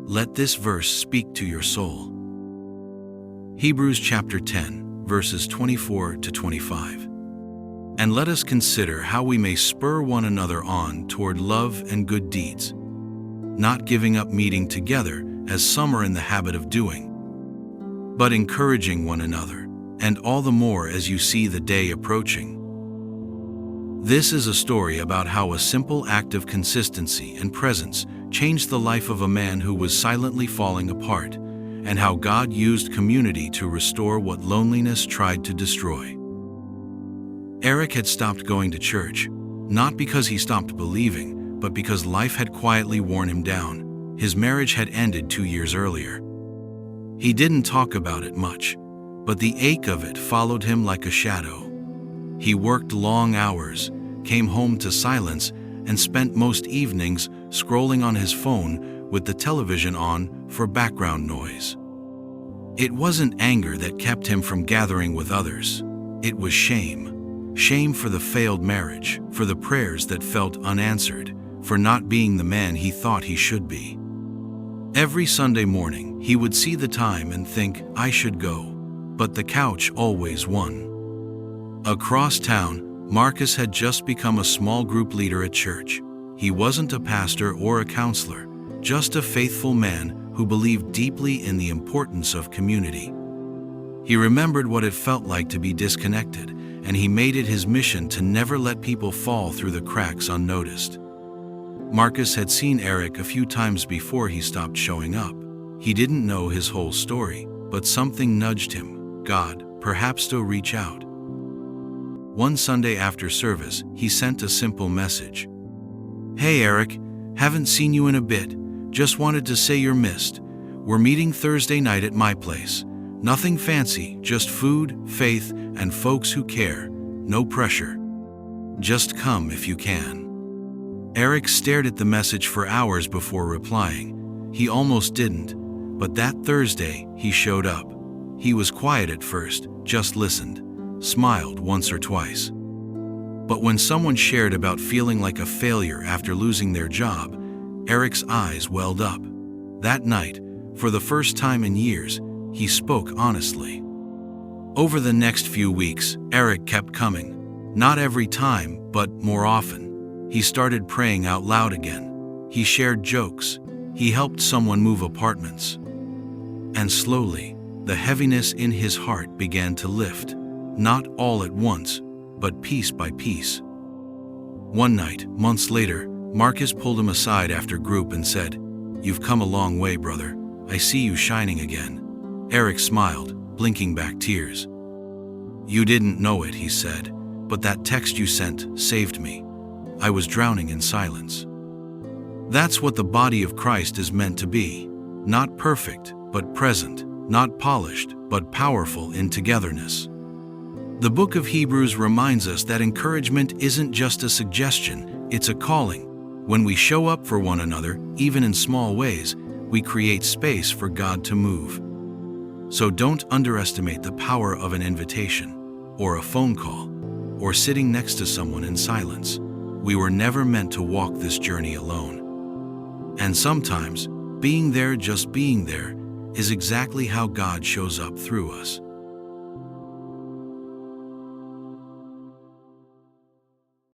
Let this verse speak to your soul. Hebrews chapter 10, verses 24 to 25. And let us consider how we may spur one another on toward love and good deeds, not giving up meeting together as some are in the habit of doing, but encouraging one another, and all the more as you see the day approaching. This is a story about how a simple act of consistency and presence changed the life of a man who was silently falling apart, and how God used community to restore what loneliness tried to destroy. Eric had stopped going to church, not because he stopped believing, but because life had quietly worn him down. His marriage had ended 2 years earlier. He didn't talk about it much, but the ache of it followed him like a shadow. He worked long hours, came home to silence, and spent most evenings scrolling on his phone with the television on for background noise. It wasn't anger that kept him from gathering with others. It was shame. Shame for the failed marriage, for the prayers that felt unanswered, for not being the man he thought he should be. Every Sunday morning, he would see the time and think, I should go. But the couch always won. Across town, Marcus had just become a small group leader at church. He wasn't a pastor or a counselor, just a faithful man who believed deeply in the importance of community. He remembered what it felt like to be disconnected, and he made it his mission to never let people fall through the cracks unnoticed. Marcus had seen Eric a few times before he stopped showing up. He didn't know his whole story, but something nudged him. God, perhaps still reach out. One Sunday after service, he sent a simple message. Hey Eric, haven't seen you in a bit. Just wanted to say you're missed. We're meeting Thursday night at my place. Nothing fancy, just food, faith, and folks who care. No pressure. Just come if you can. Eric stared at the message for hours before replying. He almost didn't, but that Thursday, he showed up. He was quiet at first, just listened, smiled once or twice. But when someone shared about feeling like a failure after losing their job, Eric's eyes welled up. That night, for the first time in years, he spoke honestly. Over the next few weeks, Eric kept coming. Not every time, but more often. He started praying out loud again. He shared jokes. He helped someone move apartments. And slowly, the heaviness in his heart began to lift. Not all at once, but piece by piece. One night, months later, Marcus pulled him aside after group and said, "You've come a long way, brother. I see you shining again." Eric smiled, blinking back tears. "You didn't know it," he said, "but that text you sent saved me. I was drowning in silence." That's what the body of Christ is meant to be. Not perfect, but present. Not polished, but powerful in togetherness. The book of Hebrews reminds us that encouragement isn't just a suggestion, it's a calling. When we show up for one another, even in small ways, we create space for God to move. So don't underestimate the power of an invitation, or a phone call, or sitting next to someone in silence. We were never meant to walk this journey alone. And sometimes, being there, just being there, is exactly how God shows up through us.